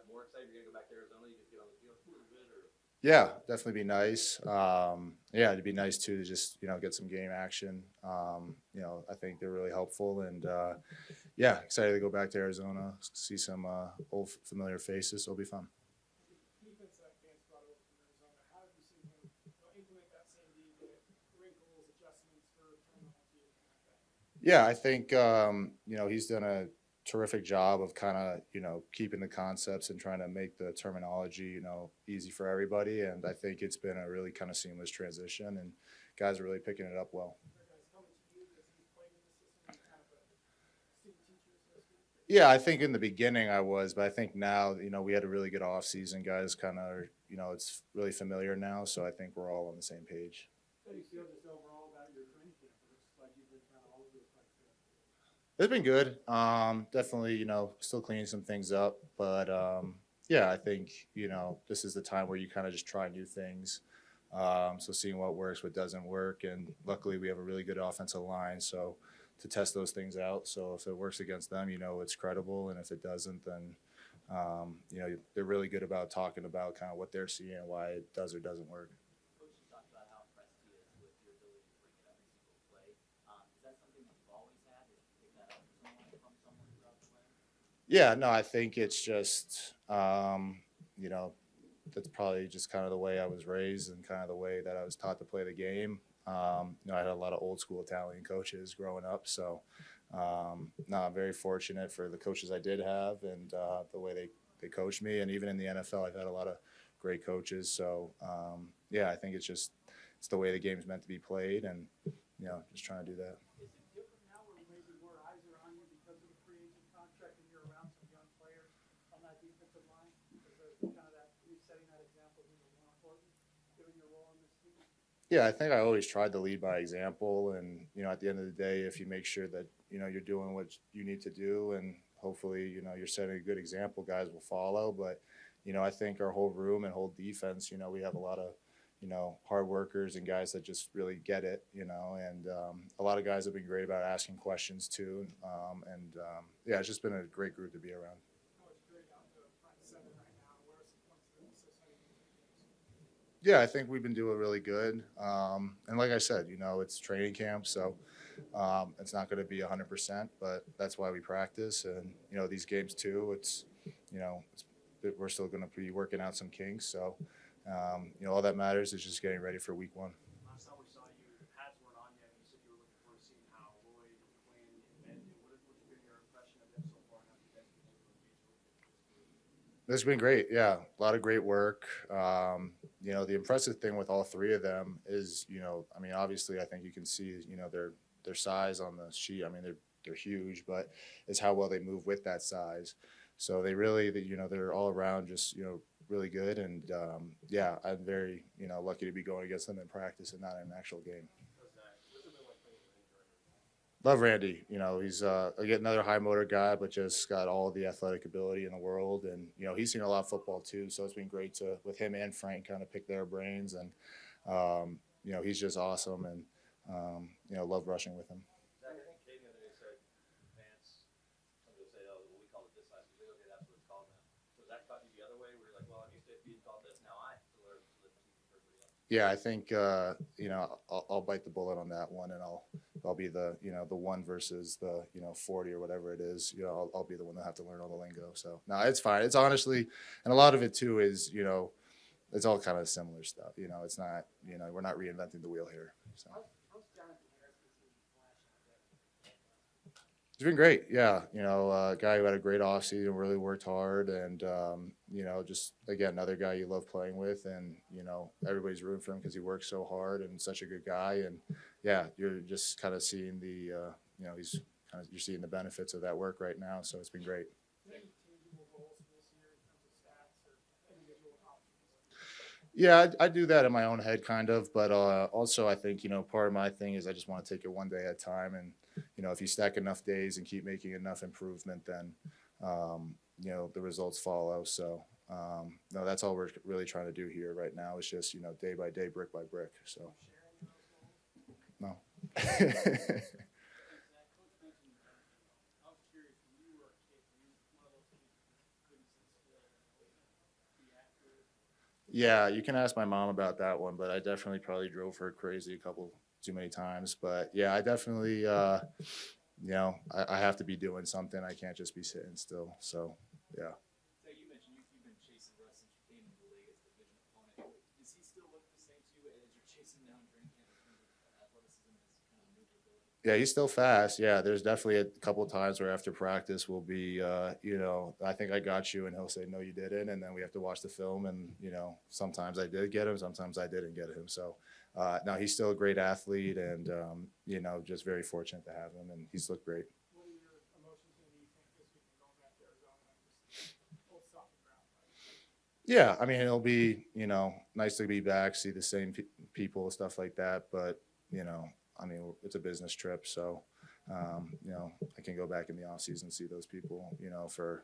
more excited you're going to go back to Arizona? You just get on the field a little bit, or? Yeah, definitely be nice. Yeah, it'd be nice too to just get some game action. I think they're really helpful, and yeah, excited to go back to Arizona, see some old familiar faces. It'll be fun. Defense that Vance brought over from Arizona, how have you seen him implement that same D with wrinkles, adjustments for terminology, anything like that? Yeah, I think he's done a terrific job of kind of keeping the concepts and trying to make the terminology easy for everybody. And I think it's been a really kind of seamless transition, and guys are really picking it up well. Guys coming to you because he's played in the system and kind of a student teacher, so to speak? Yeah, I think in the beginning I was, but I think now we had a really good off season. Guys kind of it's really familiar now, so I think we're all on the same page. How do you feel just overall about your training camp? It looks like you've been kind of all over the place there. It's been good. Definitely, still cleaning some things up, but yeah, I think this is the time where you kind of just try new things. So seeing what works, what doesn't work, and luckily we have a really good offensive line, so to test those things out. So if it works against them, it's credible, and if it doesn't, then they're really good about talking about kind of what they're seeing and why it does or doesn't work. Coach, you talked about how impressed he is with your ability to bring it every single play. Is that something that you've always had? Did you pick that up from someone throughout the way? Yeah, no, I think it's just that's probably just kind of the way I was raised and kind of the way that I was taught to play the game. I had a lot of old school Italian coaches growing up, so no, I'm very fortunate for the coaches I did have and the way they coached me. And even in the NFL, I've had a lot of great coaches. So yeah, I think it's the way the game's meant to be played, and just trying to do that. Is it different now where maybe more eyes are on you because of the free agent contract and you're around some young players on that defensive line? Because there's kind of that you setting that example being more important given your role on this team? Yeah, I think I always tried to lead by example, and at the end of the day, if you make sure that you're doing what you need to do, and hopefully you're setting a good example, guys will follow. But I think our whole room and whole defense, we have a lot of hard workers and guys that just really get it, and a lot of guys have been great about asking questions too, and yeah, it's just been a great group to be around. No, it's great out to front seven right now. Where are some points that assist heading into the games? Yeah, I think we've been doing really good. And like I said, it's training camp, so it's not going to be 100%, but that's why we practice. And, these games too, we're still going to be working out some kinks. So, all that matters is just getting ready for week one. Last time we saw you, pads weren't on yet, and you said you were looking forward to seeing how Lloyd, Quinn, and Benton. What's been your impression of them so far, and how you guys been able to engage with them? It's been great. Yeah, a lot of great work. The impressive thing with all three of them is, I mean, obviously, I think you can see, their size on the sheet. I mean, they're huge, but it's how well they move with that size. So they really, they're all around just, really good. And yeah, I'm very, lucky to be going against them in practice and not in an actual game. Love Randy. He's again another high motor guy, but just got all the athletic ability in the world, and he's seen a lot of football too. So it's been great to with him and Frank kind of pick their brains, and he's just awesome, and love rushing with him. Zach, I think Katie the other day said Vance. Some people say, "Oh, well, we call it this size." He's like, "Okay, that's what it's called now." So does that cut you the other way? Where you're like, "Well, I'm used to it being called this. Now I have to learn to live for everybody else." Yeah, I think I'll bite the bullet on that one, and I'll be the the one versus the 40 or whatever it is. I'll be the one that have to learn all the lingo. So no, it's fine. It's honestly, and a lot of it too is it's all kind of similar stuff. It's not we're not reinventing the wheel here. So. It's been great, yeah. A guy who had a great offseason, really worked hard, and just again another guy you love playing with, and everybody's rooting for him because he works so hard and such a good guy, and yeah, you're just kind of seeing the you're seeing the benefits of that work right now, so it's been great. Yeah, I do that in my own head, kind of, but also I think part of my thing is I just want to take it one day at a time, and if you stack enough days and keep making enough improvement, then the results follow. So no, that's all we're really trying to do here right now. Is just day by day, brick by brick. So no. Yeah, you can ask my mom about that one, but I definitely probably drove her crazy a couple too many times. But yeah, I definitely, I have to be doing something. I can't just be sitting still. So yeah. So you mentioned you've been chasing Russ since you came into the league as a division opponent. Does he still look the same to you as you're chasing down training camp in terms of athleticism and his kind of maneuverability? Yeah, he's still fast. Yeah, there's definitely a couple of times where after practice we'll be, I think I got you, and he'll say, no, you didn't, and then we have to watch the film, and sometimes I did get him, sometimes I didn't get him. So, no, he's still a great athlete, and just very fortunate to have him, and he's looked great. What are your emotions going to be, you think, this week going back to Arizona and just old soccer ground? Right? Yeah, I mean, it'll be, nice to be back, see the same people, stuff like that. But, I mean, it's a business trip. So, I can go back in the off season, see those people, for,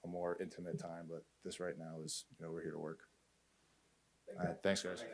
a more intimate time. But this right now is, we're here to work. All right, thanks, guys.